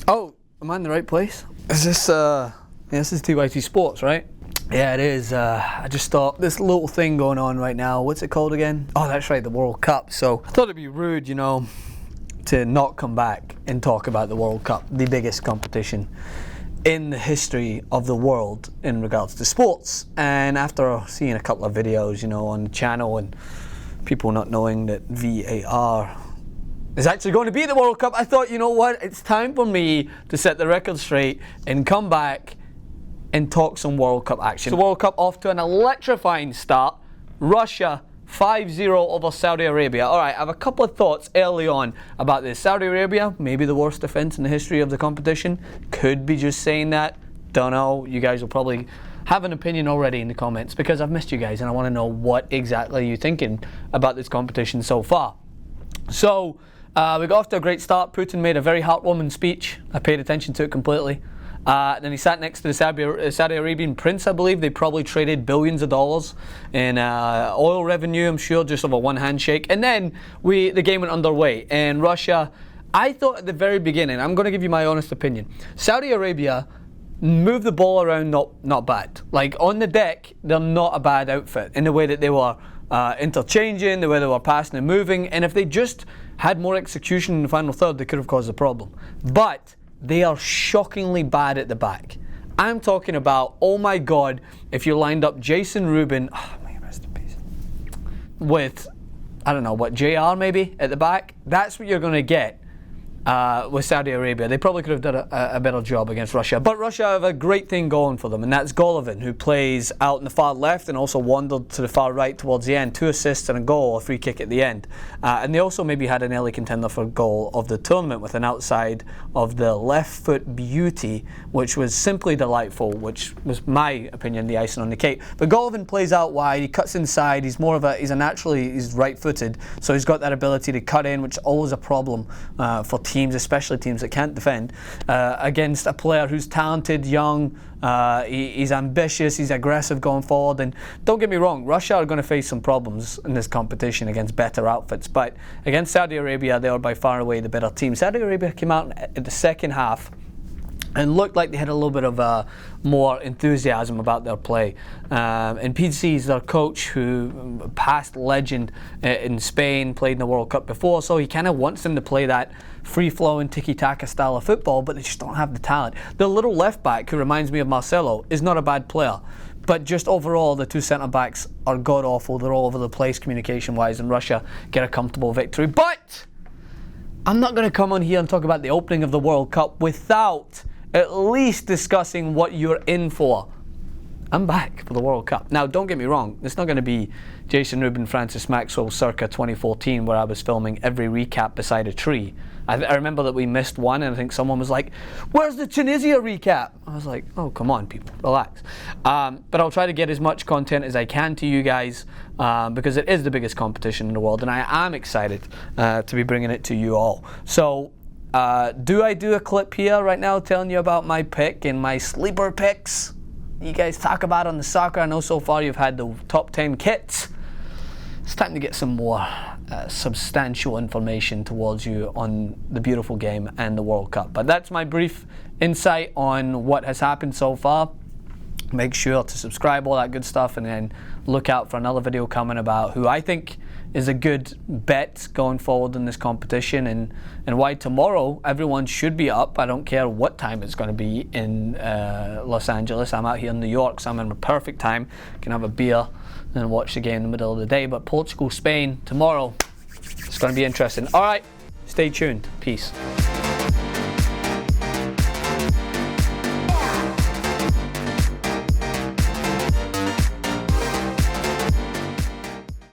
Oh, am I in the right place? Is this, this is TYT Sports, right? Yeah, it is. I just thought, this little thing going on right now, what's it called again? Oh, that's right, the World Cup. So I thought it'd be rude, you know, to not come back and talk about the World Cup, the biggest competition in the history of the world in regards to sports. And after seeing a couple of videos, you know, on the channel and people not knowing that VAR is actually going to be the World Cup, I thought, you know what, it's time for me to set the record straight and come back and talk some World Cup action. The World Cup off to an electrifying start. Russia 5-0 over Saudi Arabia. All right, I have a couple of thoughts early on about this. Saudi Arabia, maybe the worst defense in the history of the competition. Could be just saying that. Don't know. You guys will probably have an opinion already in the comments because I've missed you guys and I want to know what exactly you're thinking about this competition so far. So, we got off to a great start. Putin made a very heartwarming speech. I paid attention to it completely. Then he sat next to the Saudi Arabian prince, I believe. They probably traded billions of dollars in oil revenue, I'm sure, just over one handshake. And then the game went underway. And Russia, I thought at the very beginning, I'm going to give you my honest opinion, Saudi Arabia moved the ball around not bad. Like, on the deck, they're not a bad outfit in the way that they were interchanging, the way they were passing and moving. And if they just had more execution in the final third, they could have caused a problem. But they are shockingly bad at the back. I'm talking about, oh my God, if you lined up Jason Rubin, oh my rest in peace, with, I don't know, what, JR maybe at the back, that's what you're going to get with Saudi Arabia. They probably could have done a better job against Russia. But Russia have a great thing going for them, and that's Golovin, who plays out in the far left and also wandered to the far right towards the end. 2 assists and a goal, a free kick at the end. And they also maybe had an early contender for goal of the tournament with an outside of the left foot beauty, which was simply delightful, which was, my opinion, the icing on the cake. But Golovin plays out wide, he cuts inside, he's he's right-footed, so he's got that ability to cut in, which is always a problem for teams, especially teams that can't defend, against a player who's talented, young, he's ambitious, he's aggressive going forward. And don't get me wrong, Russia are going to face some problems in this competition against better outfits, but against Saudi Arabia, they are by far away the better team. Saudi Arabia came out in the second half and looked like they had a little bit of more enthusiasm about their play. And PC is their coach, who past legend in Spain, played in the World Cup before, so he kind of wants them to play that free-flowing tiki-taka style of football, but they just don't have the talent. The little left-back, who reminds me of Marcelo, is not a bad player, but just overall, the 2 centre-backs are god-awful. They're all over the place communication-wise, and Russia get a comfortable victory. But I'm not going to come on here and talk about the opening of the World Cup without at least discussing what you're in for. I'm back for the World Cup. Now, don't get me wrong, it's not going to be Jason Rubin, Francis Maxwell circa 2014, where I was filming every recap beside a tree. I remember that we missed one, and I think someone was like, "Where's the Tunisia recap?" I was like, oh, come on, people, relax. But I'll try to get as much content as I can to you guys, because it is the biggest competition in the world, and I am excited to be bringing it to you all. So, do I do a clip here right now telling you about my pick and my sleeper picks you guys talk about on the soccer? I know so far you've had the top 10 kits. It's time to get some more substantial information towards you on the beautiful game and the World Cup. But that's my brief insight on what has happened so far. Make sure to subscribe, all that good stuff, and then look out for another video coming about who I think is a good bet going forward in this competition, and why tomorrow everyone should be up. I don't care what time it's going to be in Los Angeles. I'm out here in New York, so I'm in a perfect time. Can have a beer and watch the game in the middle of the day. But Portugal, Spain tomorrow, it's going to be interesting. All right, stay tuned. Peace.